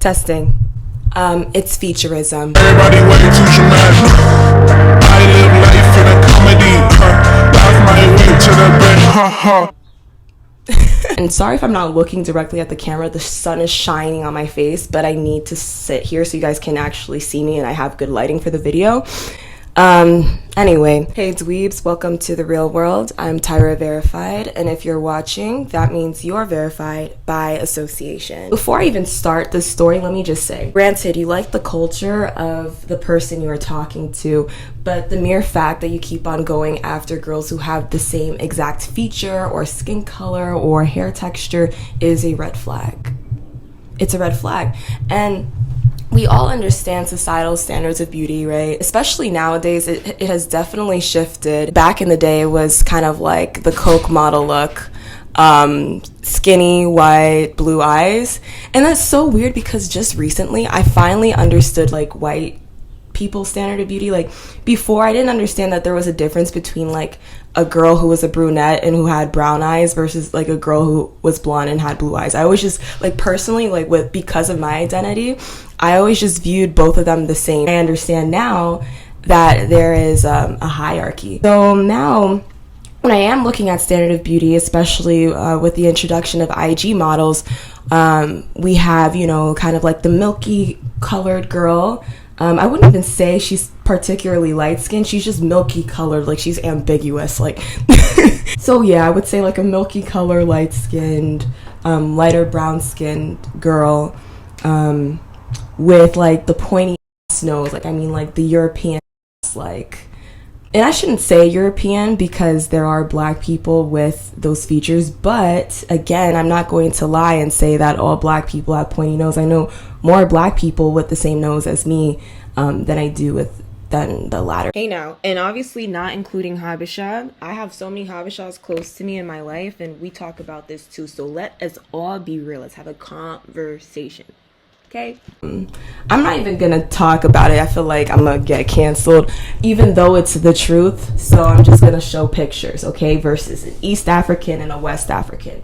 Testing. It's FEATURISM. Everybody way too dramatic. I live life in a comedy. Laugh my way to the bank. And sorry if I'm not looking directly at the camera. The sun is shining on my face, but I need to sit here so you guys can actually see me and I have good lighting for the video. Anyway, hey dweebs, welcome to the real world. I'm tyraverified, and if you're watching, that means you're verified by association. Before I even start this story, let me just say, granted, you like the culture of the person you are talking to, but the mere fact that you keep on going after girls who have the same exact feature or skin color or hair texture is a red flag. It's a red flag. And we all understand societal standards of beauty, right? Especially nowadays, it has definitely shifted. Back in the day, it was kind of like the Coke model look, skinny, white, blue eyes. And that's so weird because just recently, I finally understood like white people's standard of beauty. Like before, I didn't understand that there was a difference between like a girl who was a brunette and who had brown eyes versus like a girl who was blonde and had blue eyes. I always just like personally like because of my identity, I always just viewed both of them the same. I understand now that there is a hierarchy. So now when I am looking at standard of beauty, especially with the introduction of IG models, we have, you know, kind of like the milky colored girl. I wouldn't even say she's particularly light-skinned. She's just milky colored, like she's ambiguous, like. So yeah, I would say like a milky color, light-skinned, lighter brown-skinned girl with like the pointy nose, like I mean like the European, like. And I shouldn't say European because there are black people with those features, but again, I'm not going to lie and say that all black people have pointy nose. I know more black people with the same nose as me than I do than the latter. Hey now, and obviously not including Habesha. I have so many Habeshas close to me in my life, and we talk about this too, so let us all be real. Let's have a conversation. Okay. I'm not even gonna talk about it. I feel like I'm gonna get canceled, even though it's the truth. So I'm just gonna show pictures, okay, versus an East African and a West African.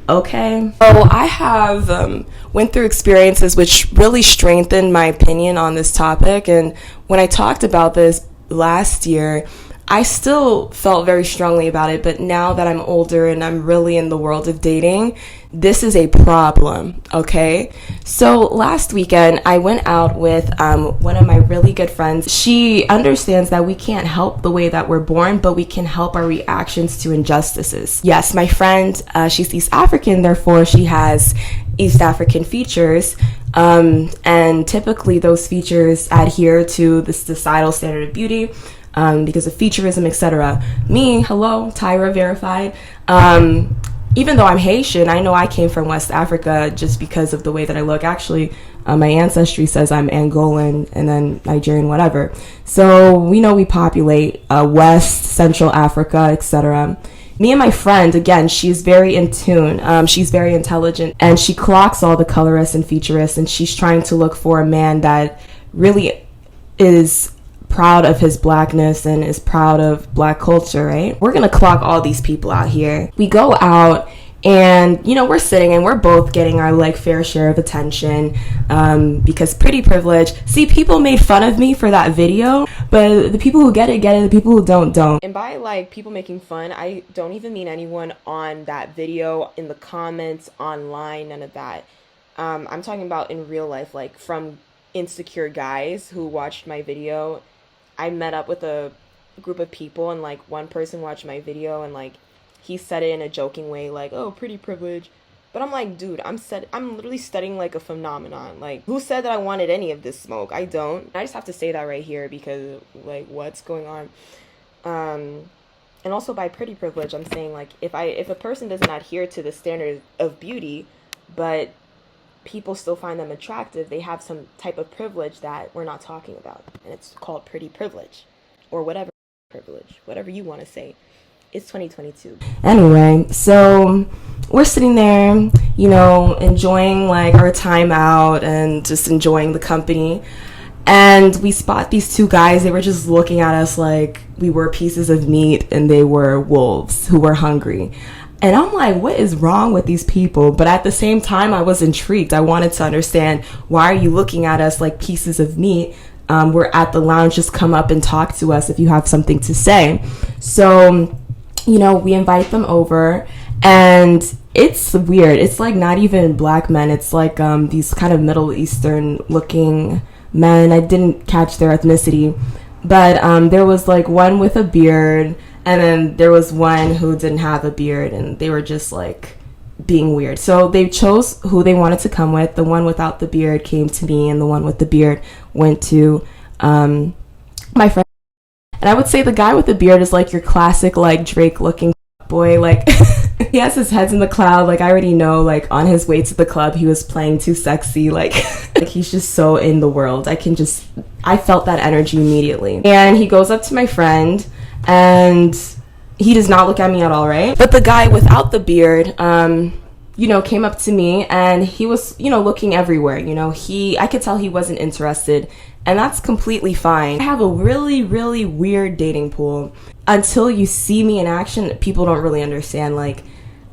Okay. So I have went through experiences which really strengthened my opinion on this topic. And when I talked about this last year, I still felt very strongly about it, but now that I'm older and I'm really in the world of dating, this is a problem, okay? So last weekend, I went out with one of my really good friends. She understands that we can't help the way that we're born, but we can help our reactions to injustices. Yes, my friend, she's East African, therefore she has East African features, and typically those features adhere to the societal standard of beauty, because of FEATURISM, etc. Me, hello, Tyra verified. Even though I'm Haitian, I know I came from West Africa just because of the way that I look. Actually, my ancestry says I'm Angolan and then Nigerian, whatever. So we know we populate West, Central Africa, etc. Me and my friend, again, she's very in tune. She's very intelligent, and she clocks all the colorists and featurists, and she's trying to look for a man that really is proud of his blackness and is proud of black culture, right? We're gonna clock all these people out here. We go out and, you know, we're sitting and we're both getting our like fair share of attention because pretty privilege. See, people made fun of me for that video, but the people who get it, the people who don't. And by like people making fun, I don't even mean anyone on that video, in the comments, online, none of that. I'm talking about in real life, like from insecure guys who watched my video. I met up with a group of people, and like one person watched my video and like he said it in a joking way, like, oh, pretty privilege. But I'm like, dude, I'm literally studying like a phenomenon. Like, who said that I wanted any of this smoke? I don't. I just have to say that right here because like what's going on? And also by pretty privilege, I'm saying like if a person doesn't adhere to the standard of beauty, but people still find them attractive, they have some type of privilege that we're not talking about, and it's called pretty privilege, or whatever privilege, whatever you want to say. It's 2022. Anyway, so we're sitting there, you know, enjoying like our time out and just enjoying the company, and we spot these two guys. They were just looking at us like we were pieces of meat and they were wolves who were hungry. And I'm like, what is wrong with these people? But at the same time, I was intrigued. I wanted to understand, why are you looking at us like pieces of meat? We're at the lounge, just come up and talk to us if you have something to say. So, you know, we invite them over, and it's weird. It's like not even black men. It's like these kind of Middle Eastern looking men. I didn't catch their ethnicity, but there was like one with a beard, and then there was one who didn't have a beard, and they were just like being weird. So they chose who they wanted to come with. The one without the beard came to me, and the one with the beard went to my friend. And I would say the guy with the beard is like your classic like Drake looking boy. Like he has his heads in the cloud. Like I already know, like on his way to the club he was playing Too Sexy. Like like he's just so in the world. I felt that energy immediately. And he goes up to my friend, and he does not look at me at all, right? But the guy without the beard, you know, came up to me, and he was, you know, looking everywhere. You know, I could tell he wasn't interested, and that's completely fine. I have a really, really weird dating pool. Until you see me in action, people don't really understand. Like,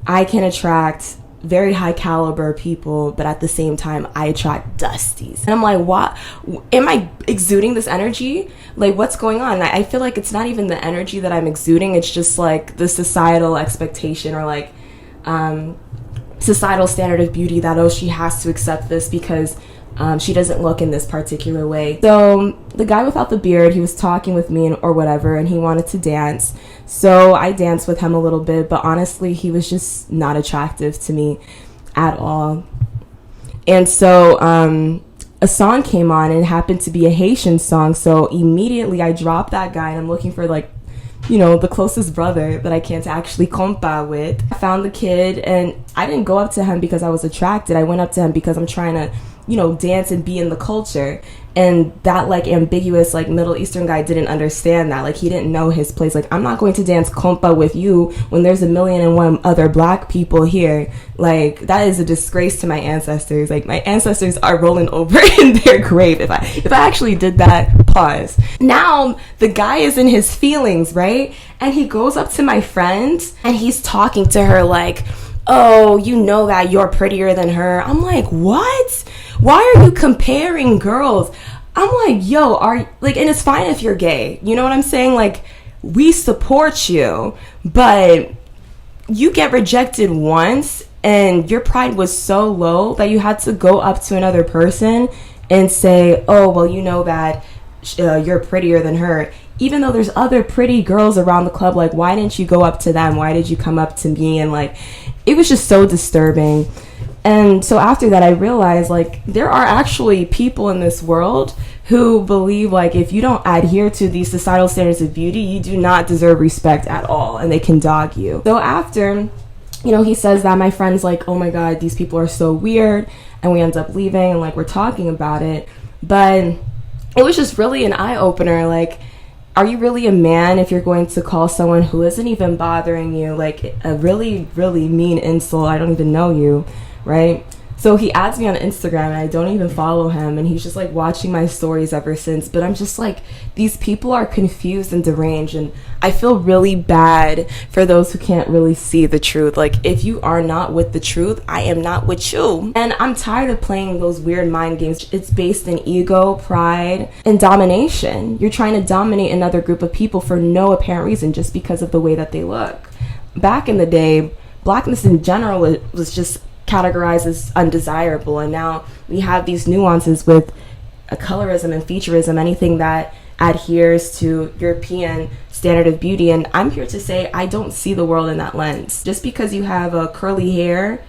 I can attract very high caliber people, but at the same time I attract dusties. And I'm like, what am I exuding this energy? Like, what's going on? I feel like it's not even the energy that I'm exuding, it's just like the societal expectation, or like societal standard of beauty that, oh, she has to accept this because she doesn't look in this particular way. So the guy without the beard, he was talking with me or whatever, and he wanted to dance. So I danced with him a little bit, but honestly, he was just not attractive to me at all. And so a song came on, and it happened to be a Haitian song. So immediately I dropped that guy, and I'm looking for, like, you know, the closest brother that I can to actually compa with. I found the kid, and I didn't go up to him because I was attracted. I went up to him because I'm trying to, you know, dance and be in the culture. And that like ambiguous like Middle Eastern guy didn't understand that. Like, he didn't know his place. Like, I'm not going to dance compa with you when there's 1,000,001 other black people here. Like, that is a disgrace to my ancestors. Like, my ancestors are rolling over in their grave if I actually did that. Pause. Now the guy is in his feelings, right? And he goes up to my friend, and he's talking to her like, oh, you know that you're prettier than her. I'm like, what? Why are you comparing girls? I'm like, yo, and it's fine if you're gay. You know what I'm saying? Like, we support you, but you get rejected once, and your pride was so low that you had to go up to another person and say, oh, well, you know that you're prettier than her. Even though there's other pretty girls around the club, like, why didn't you go up to them? Why did you come up to me? And like, it was just so disturbing. And so after that, I realized, like, there are actually people in this world who believe, like, if you don't adhere to these societal standards of beauty, you do not deserve respect at all, and they can dog you. So after, you know, he says that, my friend's like, oh my God, these people are so weird, and we end up leaving, and like, we're talking about it. But it was just really an eye-opener. Like, are you really a man if you're going to call someone who isn't even bothering you like a really, really mean insult? I don't even know you, right? So he adds me on Instagram, and I don't even follow him, and he's just like watching my stories ever since. But I'm just like, these people are confused and deranged, and I feel really bad for those who can't really see the truth. Like, if you are not with the truth, I am not with you. And I'm tired of playing those weird mind games. It's based in ego, pride, and domination. You're trying to dominate another group of people for no apparent reason, just because of the way that they look. Back in the day, blackness in general was just categorized as undesirable, and now we have these nuances with colorism and featurism, anything that adheres to European standard of beauty. And I'm here to say, I don't see the world in that lens. Just because you have a curly hair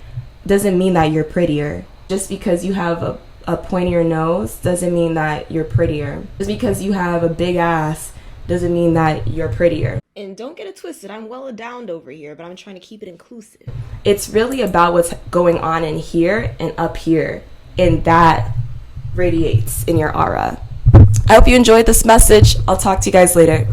doesn't mean that you're prettier. Just because you have a pointier nose doesn't mean that you're prettier. Just because you have a big ass doesn't mean that you're prettier. And don't get it twisted, I'm well downed over here, but I'm trying to keep it inclusive. It's really about what's going on in here and up here, and that radiates in your aura. I hope you enjoyed this message. I'll talk to you guys later.